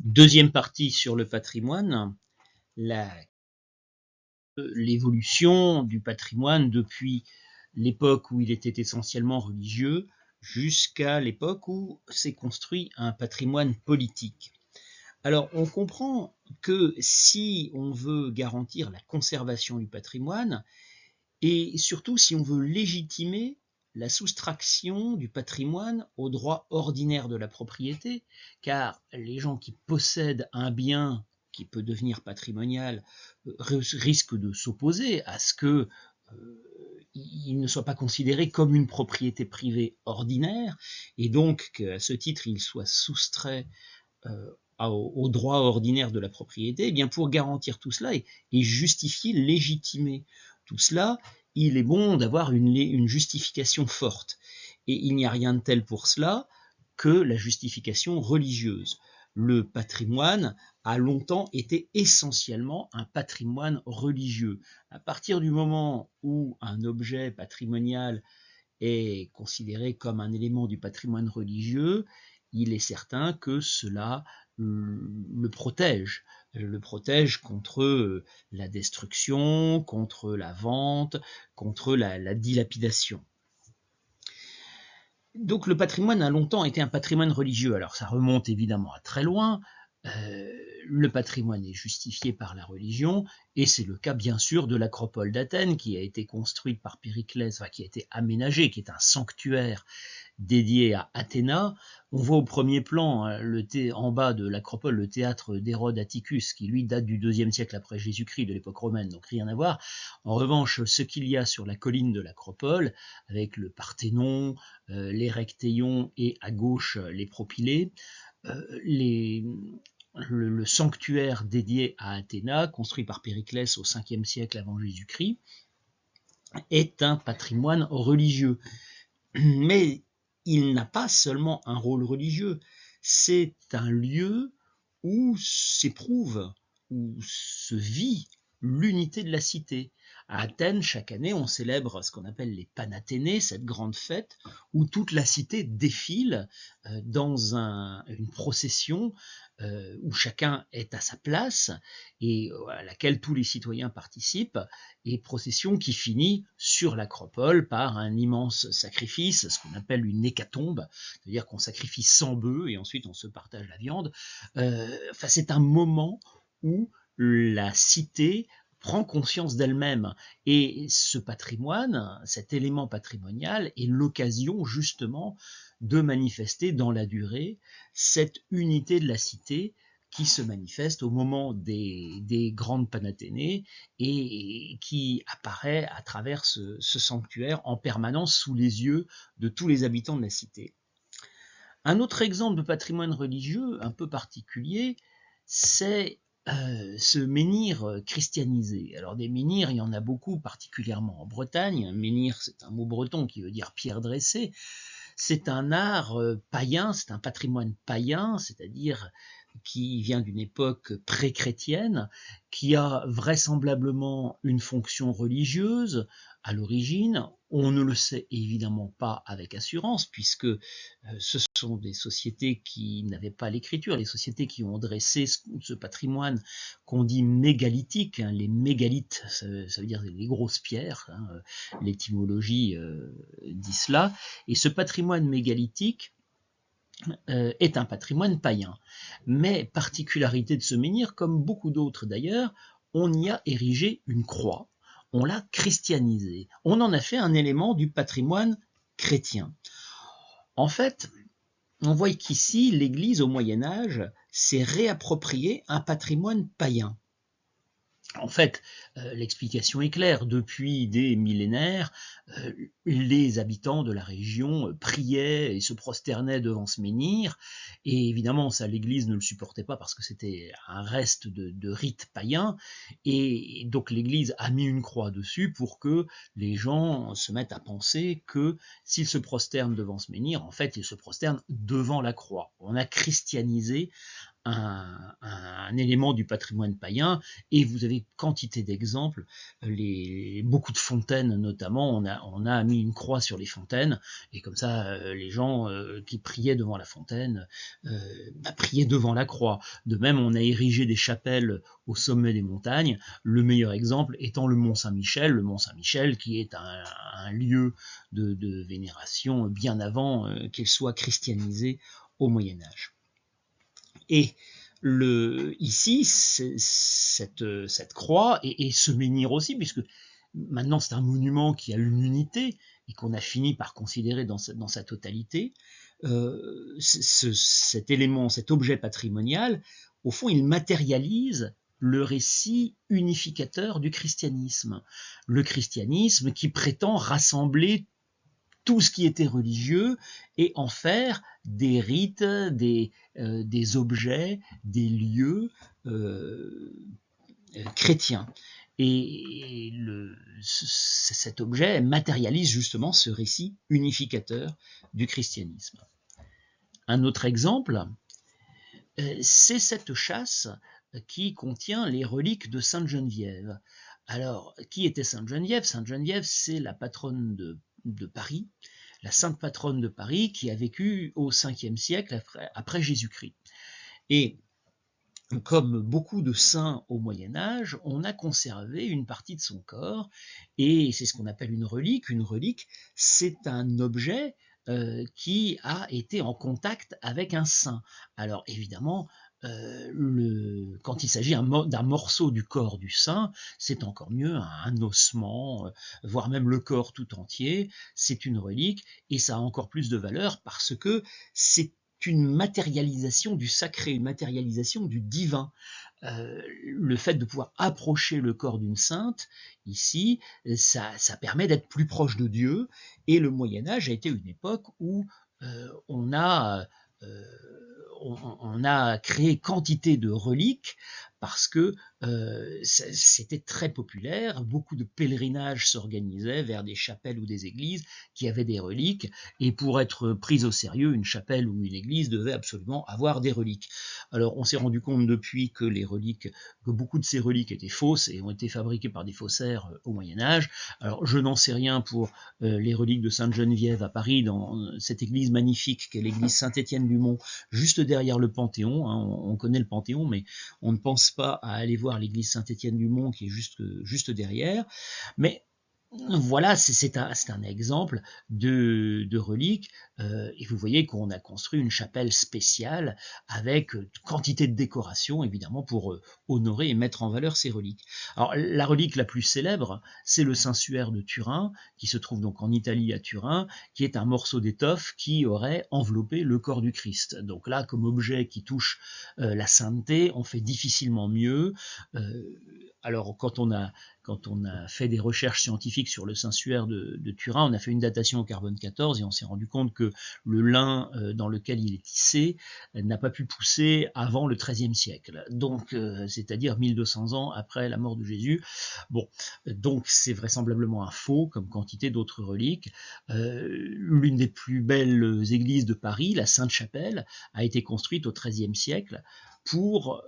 Deuxième partie sur le patrimoine, l'évolution du patrimoine depuis l'époque où il était essentiellement religieux jusqu'à l'époque où s'est construit un patrimoine politique. Alors, on comprend que si on veut garantir la conservation du patrimoine, et surtout si on veut légitimer la soustraction du patrimoine au droit ordinaire de la propriété, car les gens qui possèdent un bien qui peut devenir patrimonial risquent de s'opposer à ce que il ne soit pas considéré comme une propriété privée ordinaire, et donc qu'à ce titre il soit soustrait au droit ordinaire de la propriété. Et bien pour garantir tout cela et justifier, légitimer tout cela, il est bon d'avoir une justification forte. Et il n'y a rien de tel pour cela que la justification religieuse. Le patrimoine a longtemps été essentiellement un patrimoine religieux. À partir du moment où un objet patrimonial est considéré comme un élément du patrimoine religieux, il est certain que cela le protège contre la destruction, contre la vente, contre la dilapidation. Donc le patrimoine a longtemps été un patrimoine religieux. Alors ça remonte évidemment à très loin. Le patrimoine est justifié par la religion, et c'est le cas bien sûr de l'acropole d'Athènes qui a été construite par Périclès, qui a été aménagée, qui est un sanctuaire dédié à Athéna. On voit au premier plan en bas de l'acropole le théâtre d'Hérode Atticus qui lui date du IIe siècle après Jésus-Christ, de l'époque romaine, donc rien à voir. En revanche, ce qu'il y a sur la colline de l'acropole, avec le Parthénon, les Rectéions et à gauche les Propylées, le sanctuaire dédié à Athéna, construit par Périclès au 5e siècle avant Jésus-Christ, est un patrimoine religieux. Mais il n'a pas seulement un rôle religieux, c'est un lieu où s'éprouve, où se vit l'unité de la cité. À Athènes, chaque année, on célèbre ce qu'on appelle les Panathénées, cette grande fête où toute la cité défile dans une procession où chacun est à sa place et à laquelle tous les citoyens participent, et procession qui finit sur l'acropole par un immense sacrifice, ce qu'on appelle une hécatombe, c'est-à-dire qu'on sacrifie 100 bœufs et ensuite on se partage la viande. C'est un moment où la cité prend conscience d'elle-même, et ce patrimoine, cet élément patrimonial est l'occasion justement de manifester dans la durée cette unité de la cité qui se manifeste au moment des grandes Panathénées et qui apparaît à travers ce sanctuaire en permanence sous les yeux de tous les habitants de la cité. Un autre exemple de patrimoine religieux un peu particulier, c'est ce menhir christianisé. Alors des menhirs, il y en a beaucoup, particulièrement en Bretagne. Menhir, c'est un mot breton qui veut dire pierre dressée. C'est un art païen, c'est un patrimoine païen, c'est-à-dire qui vient d'une époque pré-chrétienne, qui a vraisemblablement une fonction religieuse à l'origine. On ne le sait évidemment pas avec assurance, puisque ce sont des sociétés qui n'avaient pas l'écriture, les sociétés qui ont dressé ce patrimoine qu'on dit mégalithique. Les mégalithes, ça veut dire les grosses pierres, l'étymologie dit cela. Et ce patrimoine mégalithique est un patrimoine païen. Mais particularité de ce menhir, comme beaucoup d'autres d'ailleurs, on y a érigé une croix, on l'a christianisé, on en a fait un élément du patrimoine chrétien. En fait, on voit qu'ici, l'Église au Moyen-Âge s'est réapproprié un patrimoine païen. En fait, l'explication est claire. Depuis des millénaires, les habitants de la région priaient et se prosternaient devant ce menhir. Et évidemment, ça, l'Église ne le supportait pas parce que c'était un reste de rite païen. Et donc, l'Église a mis une croix dessus pour que les gens se mettent à penser que s'ils se prosternent devant ce menhir, en fait, ils se prosternent devant la croix. On a christianisé un élément du patrimoine païen, et vous avez quantité d'exemples, beaucoup de fontaines notamment, on a mis une croix sur les fontaines, et comme ça les gens qui priaient devant la fontaine priaient devant la croix. De même, on a érigé des chapelles au sommet des montagnes, le meilleur exemple étant le Mont Saint-Michel, qui est un lieu de vénération bien avant qu'il soit christianisé au Moyen-Âge. Et ici, cette croix et ce menhir aussi, puisque maintenant c'est un monument qui a une unité et qu'on a fini par considérer dans sa totalité, cet élément, cet objet patrimonial, au fond, il matérialise le récit unificateur du christianisme. Le christianisme qui prétend rassembler tout ce qui était religieux et en faire des rites, des objets, des lieux chrétiens. Et cet objet matérialise justement ce récit unificateur du christianisme. Un autre exemple, c'est cette châsse qui contient les reliques de Sainte Geneviève. Alors, qui était Sainte Geneviève? Sainte Geneviève, c'est la patronne de Paris, la sainte patronne de Paris qui a vécu au 5e siècle après Jésus-Christ. Et comme beaucoup de saints au Moyen-Âge, on a conservé une partie de son corps, et c'est ce qu'on appelle une relique. Une relique, c'est un objet qui a été en contact avec un saint. Alors évidemment, quand il s'agit d'un morceau du corps du saint, c'est encore mieux, un ossement, voire même le corps tout entier, c'est une relique, et ça a encore plus de valeur parce que c'est une matérialisation du sacré, une matérialisation du divin. Le fait de pouvoir approcher le corps d'une sainte, ici, ça permet d'être plus proche de Dieu, et le Moyen-Âge a été une époque où on a créé quantité de reliques parce que c'était très populaire, beaucoup de pèlerinages s'organisaient vers des chapelles ou des églises qui avaient des reliques, et pour être prise au sérieux, une chapelle ou une église devait absolument avoir des reliques. Alors on s'est rendu compte depuis que beaucoup de ces reliques étaient fausses et ont été fabriquées par des faussaires au Moyen-Âge. Alors je n'en sais rien pour les reliques de Sainte Geneviève à Paris, dans cette église magnifique qu'est l'église Saint-Étienne-du-Mont, juste derrière le Panthéon. On connaît le Panthéon, mais on ne pense pas à aller voir l'église Saint-Étienne-du-Mont qui est juste derrière. Mais voilà, c'est un exemple de relique, et vous voyez qu'on a construit une chapelle spéciale avec quantité de décoration, évidemment, pour honorer et mettre en valeur ces reliques. Alors, la relique la plus célèbre, c'est le Saint-Suaire de Turin, qui se trouve donc en Italie à Turin, qui est un morceau d'étoffe qui aurait enveloppé le corps du Christ. Donc là, comme objet qui touche la sainteté, on fait difficilement mieux. Alors, quand on a fait des recherches scientifiques sur le Saint-Suaire de Turin, on a fait une datation au carbone 14 et on s'est rendu compte que le lin dans lequel il est tissé n'a pas pu pousser avant le XIIIe siècle, donc c'est-à-dire 1200 ans après la mort de Jésus. Bon, donc c'est vraisemblablement un faux, comme quantité d'autres reliques. L'une des plus belles églises de Paris, la Sainte-Chapelle, a été construite au XIIIe siècle pour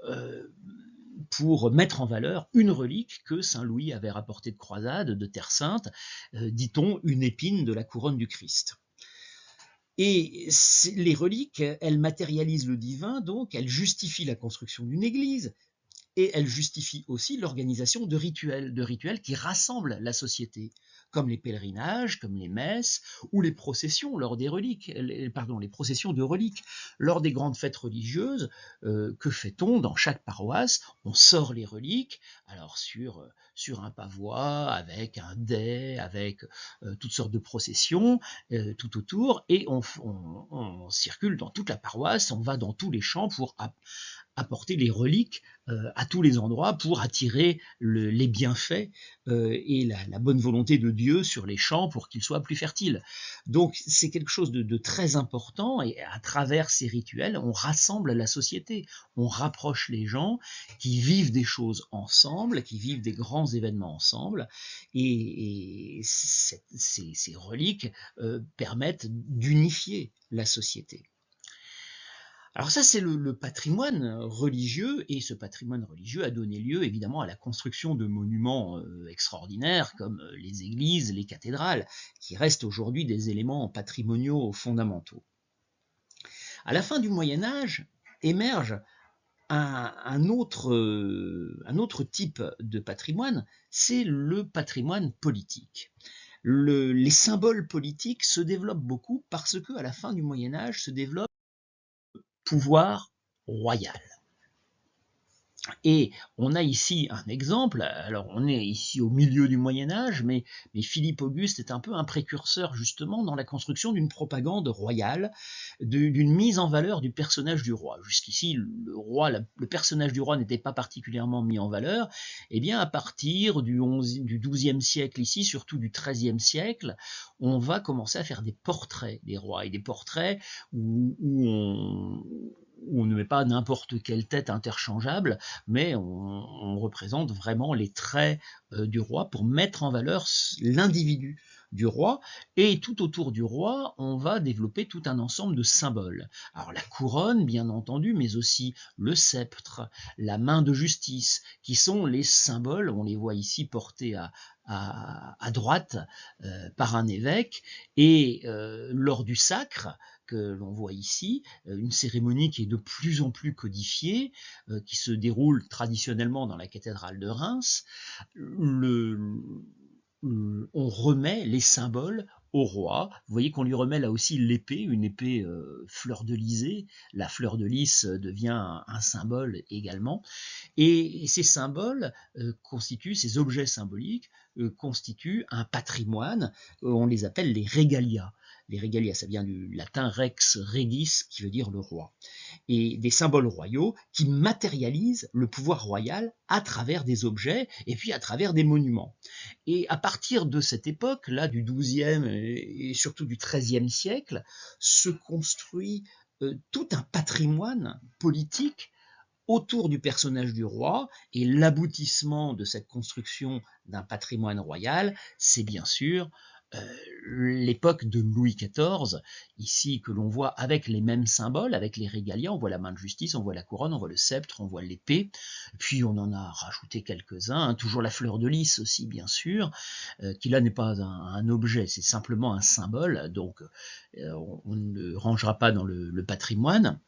mettre en valeur une relique que Saint Louis avait rapportée de croisade, de Terre Sainte, dit-on une épine de la couronne du Christ. Et les reliques, elles matérialisent le divin, donc elles justifient la construction d'une église, et elles justifient aussi l'organisation de rituels qui rassemblent la société, comme les pèlerinages, comme les messes, ou les processions lors des reliques, les processions de reliques. Lors des grandes fêtes religieuses, que fait-on dans chaque paroisse? On sort les reliques, alors sur un pavois, avec un dais, avec toutes sortes de processions tout autour, et on circule dans toute la paroisse, on va dans tous les champs pour apporter les reliques à tous les endroits pour attirer les bienfaits et la bonne volonté de Dieu sur les champs pour qu'ils soient plus fertiles. Donc c'est quelque chose de très important, et à travers ces rituels, on rassemble la société, on rapproche les gens qui vivent des choses ensemble, qui vivent des grands événements ensemble, et ces reliques permettent d'unifier la société. Alors ça, c'est le patrimoine religieux, et ce patrimoine religieux a donné lieu évidemment à la construction de monuments extraordinaires comme les églises, les cathédrales, qui restent aujourd'hui des éléments patrimoniaux fondamentaux. À la fin du Moyen Âge émerge un autre type de patrimoine, c'est le patrimoine politique. Les symboles politiques se développent beaucoup parce qu'à la fin du Moyen Âge se développe le pouvoir royal. Et on a ici un exemple, alors on est ici au milieu du Moyen-Âge, mais Philippe Auguste est un peu un précurseur justement dans la construction d'une propagande royale, d'une mise en valeur du personnage du roi. Jusqu'ici, le personnage du roi n'était pas particulièrement mis en valeur, et bien à partir du XIIe siècle ici, surtout du XIIIe siècle, on va commencer à faire des portraits des rois, et des portraits où on ne met pas n'importe quelle tête interchangeable, mais on représente vraiment les traits du roi pour mettre en valeur l'individu du roi, et tout autour du roi, on va développer tout un ensemble de symboles. Alors la couronne, bien entendu, mais aussi le sceptre, la main de justice, qui sont les symboles, on les voit ici portés à droite par un évêque, et lors du sacre, que l'on voit ici, une cérémonie qui est de plus en plus codifiée, qui se déroule traditionnellement dans la cathédrale de Reims, on remet les symboles au roi. Vous voyez qu'on lui remet là aussi l'épée, une épée fleur de lysée. La fleur de lys devient un symbole également. Et ces symboles ces objets symboliques constituent un patrimoine. On les appelle les regalia. Les regalia, ça vient du latin rex regis, qui veut dire le roi. Et des symboles royaux qui matérialisent le pouvoir royal à travers des objets et puis à travers des monuments. Et à partir de cette époque-là, du XIIe et surtout du XIIIe siècle, se construit tout un patrimoine politique autour du personnage du roi, et l'aboutissement de cette construction d'un patrimoine royal, c'est bien sûr l'époque de Louis XIV, ici que l'on voit avec les mêmes symboles, avec les régalias, on voit la main de justice, on voit la couronne, on voit le sceptre, on voit l'épée, puis on en a rajouté quelques-uns, toujours la fleur de lys aussi bien sûr, qui là n'est pas un objet, c'est simplement un symbole, donc on ne le rangera pas dans le patrimoine.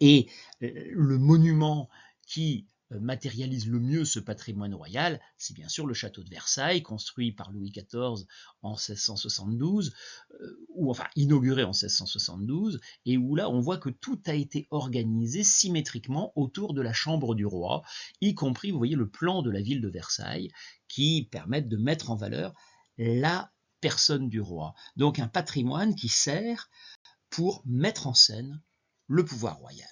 Et le monument qui matérialise le mieux ce patrimoine royal, c'est bien sûr le château de Versailles, construit par Louis XIV en 1672, ou enfin inauguré en 1672, et où là on voit que tout a été organisé symétriquement autour de la chambre du roi, y compris, vous voyez, le plan de la ville de Versailles, qui permettent de mettre en valeur la personne du roi. Donc un patrimoine qui sert pour mettre en scène le pouvoir royal.